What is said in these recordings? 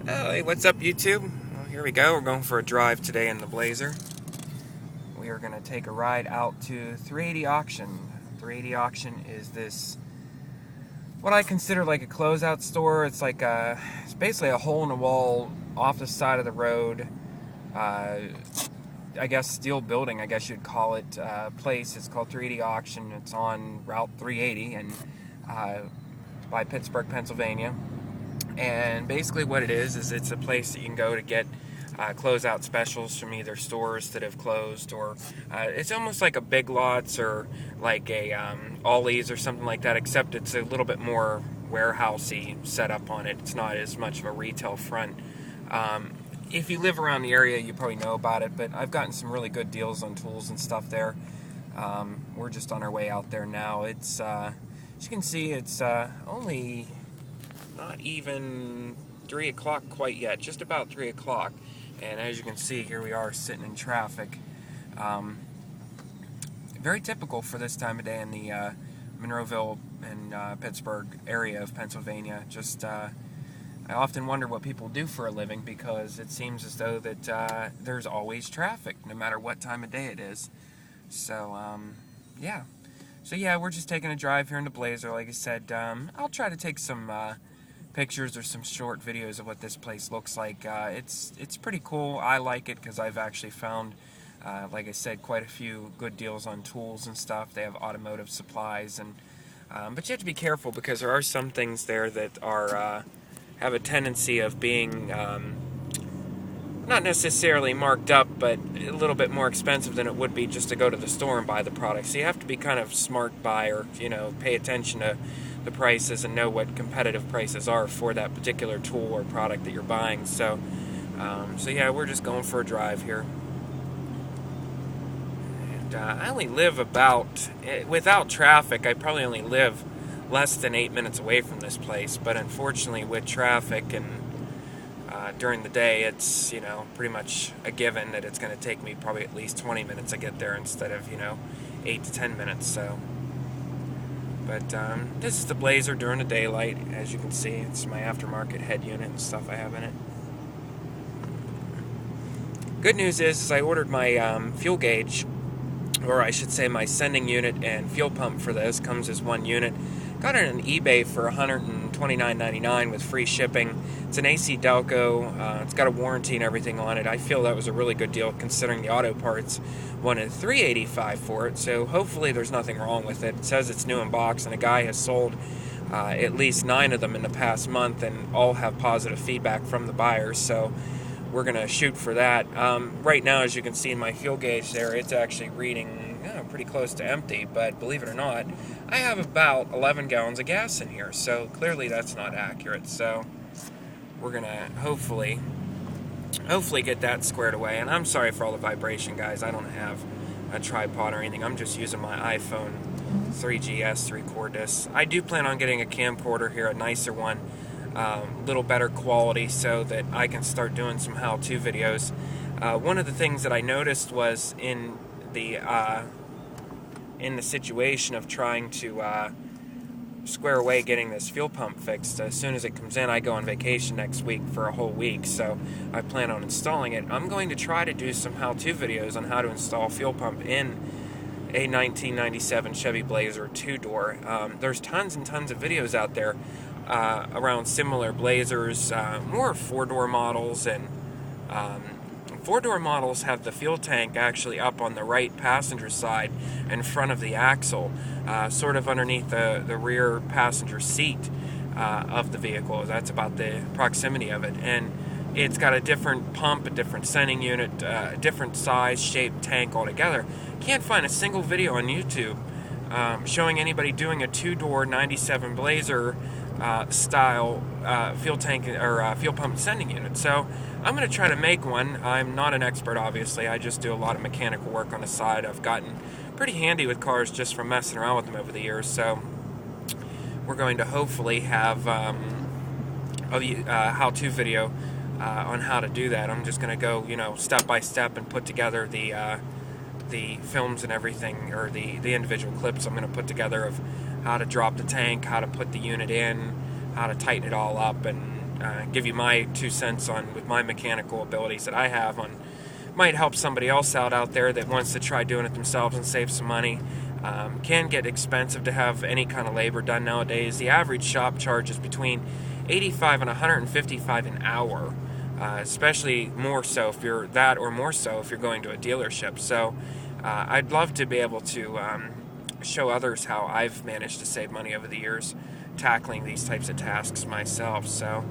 Oh, hey, what's up, YouTube? Well, here we go. We're going for a drive today in the Blazer. We are going to take a ride out to 380 Auction. 380 Auction is this, what I consider like a closeout store. It's basically a hole-in-the-wall, off the side of the road, I guess steel building, I guess you'd call it, place. It's called 380 Auction. It's on Route 380 and by Pittsburgh, Pennsylvania. And basically what it is it's a place that you can go to get closeout specials from either stores that have closed, or it's almost like a Big Lots or like a Ollie's or something like that, except it's a little bit more warehousey setup on it. It's not as much of a retail front. If you live around the area, you probably know about it, but I've gotten some really good deals on tools and stuff there. We're just on our way out there now. It's as you can see, it's only not even 3 o'clock quite yet, just about 3 o'clock. And as you can see, here we are sitting in traffic. Very typical for this time of day in the Monroeville and Pittsburgh area of Pennsylvania. I often wonder what people do for a living, because it seems as though that there's always traffic, no matter what time of day it is. So, yeah. So yeah, we're just taking a drive here in the Blazer. Like I said, I'll try to take some pictures or some short videos of what this place looks like. It's pretty cool. I like it because I've actually found, like I said, quite a few good deals on tools and stuff. They have automotive supplies, and but you have to be careful, because there are some things there that are have a tendency of being not necessarily marked up, but a little bit more expensive than it would be just to go to the store and buy the product. So you have to be kind of smart buyer, pay attention to the prices and know what competitive prices are for that particular tool or product that you're buying. So yeah, we're just going for a drive here. And I only live without traffic, I probably only live less than 8 minutes away from this place. But unfortunately, with traffic and during the day, it's pretty much a given that it's going to take me probably at least 20 minutes to get there instead of 8 to 10 minutes. So, but this is the Blazer during the daylight. As you can see, it's my aftermarket head unit and stuff I have in it. Good news is I ordered my fuel gauge, or I should say my sending unit and fuel pump for this. Comes as one unit. Got it on eBay for $129.99 with free shipping. It's an AC Delco. It's got a warranty and everything on it. I feel that was a really good deal, considering the auto parts wanted $385 for it. So hopefully there's nothing wrong with it. It says it's new in box, and a guy has sold at least 9 of them in the past month, and all have positive feedback from the buyers. So we're going to shoot for that. Right now, as you can see in my fuel gauge there, it's actually reading pretty close to empty, but believe it or not, I have about 11 gallons of gas in here, so clearly that's not accurate. So we're going to hopefully get that squared away. And I'm sorry for all the vibration, guys. I don't have a tripod or anything. I'm just using my iPhone 3GS 3-core disc. I do plan on getting a camcorder here, a nicer one, little better quality, so that I can start doing some how-to videos. One of the things that I noticed was in the situation of trying to square away getting this fuel pump fixed. As soon as it comes in, I go on vacation next week for a whole week, so I plan on installing it. I'm going to try to do some how-to videos on how to install fuel pump in a 1997 Chevy Blazer 2-door. There's tons and tons of videos out there around similar Blazers, more 4-door models, and 4-door models have the fuel tank actually up on the right passenger side in front of the axle, sort of underneath the rear passenger seat of the vehicle. That's about the proximity of it. And it's got a different pump, a different sending unit, a different size, shape, tank altogether. Can't find a single video on YouTube showing anybody doing a 2-door 97 Blazer style fuel tank or fuel pump sending unit. So I'm going to try to make one. I'm not an expert, obviously. I just do a lot of mechanical work on the side. I've gotten pretty handy with cars just from messing around with them over the years. So we're going to hopefully have a how-to video on how to do that. I'm just going to go, step by step and put together the films and everything, or the individual clips I'm going to put together of how to drop the tank, how to put the unit in, how to tighten it all up, and give you my 2 cents on with my mechanical abilities that I have on. Might help somebody else out there that wants to try doing it themselves and save some money. Can get expensive to have any kind of labor done nowadays. The average shop charges between $85 and $155 an hour, especially more so if you're that, or more so if you're going to a dealership. So I'd love to be able to show others how I've managed to save money over the years tackling these types of tasks myself. So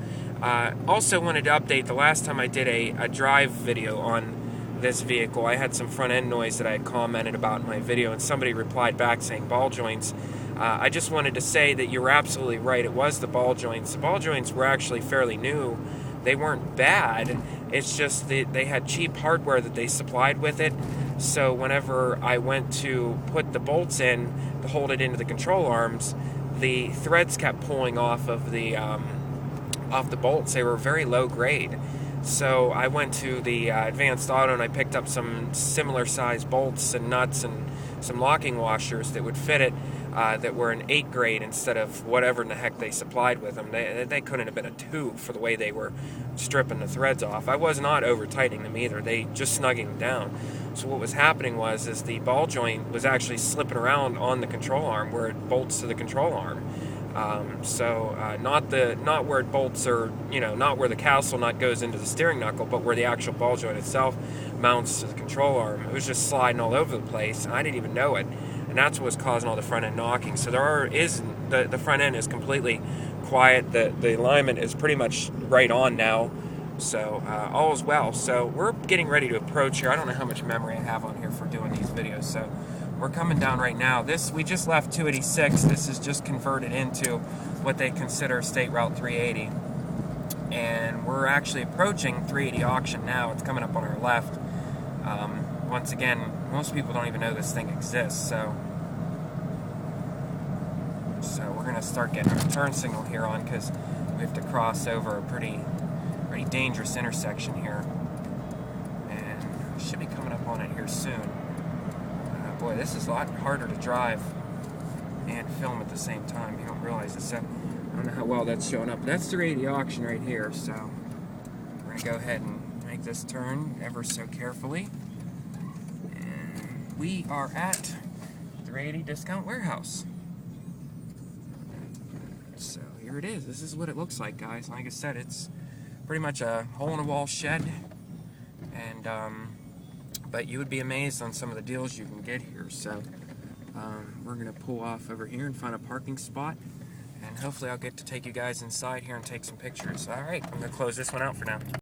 also wanted to update, the last time I did a drive video on this vehicle, I had some front end noise that I had commented about in my video, and somebody replied back saying ball joints. I just wanted to say that you're absolutely right. It was the ball joints. The ball joints were actually fairly new. They weren't bad. It's just that they had cheap hardware that they supplied with it. So whenever I went to put the bolts in to hold it into the control arms, the threads kept pulling off of the bolts. They were very low grade. So I went to the Advanced Auto and I picked up some similar size bolts and nuts and some locking washers that would fit it, that were an 8 grade instead of whatever in the heck they supplied with them. They couldn't have been a 2 for the way they were stripping the threads off. I was not over tightening them either. They just snugging them down. So what was happening was the ball joint was actually slipping around on the control arm where it bolts to the control arm. Not where it bolts, or not where the castle nut goes into the steering knuckle, but where the actual ball joint itself mounts to the control arm. It was just sliding all over the place, and I didn't even know it, and that's what was causing all the front end knocking. So the front end is completely quiet. The alignment is pretty much right on now, so all is well. So we're getting ready to approach here. I don't know how much memory I have on here for doing these videos, so we're coming down right now. We just left 286. This is just converted into what they consider State Route 380. And we're actually approaching 380 auction now. It's coming up on our left. Once again, most people don't even know this thing exists. So we're going to start getting our turn signal here on, because we have to cross over a pretty dangerous intersection here. And we should be coming up on it here soon. Boy, this is a lot harder to drive and film at the same time. You don't realize it. So I don't know how well that's showing up. That's the 380 auction right here. So we're going to go ahead and make this turn ever so carefully. And we are at 380 Discount Warehouse. So here it is. This is what it looks like, guys. Like I said, it's pretty much a hole-in-the-wall shed. And but you would be amazed on some of the deals you can get here. So we're going to pull off over here and find a parking spot, and hopefully I'll get to take you guys inside here and take some pictures. Alright, I'm going to close this one out for now.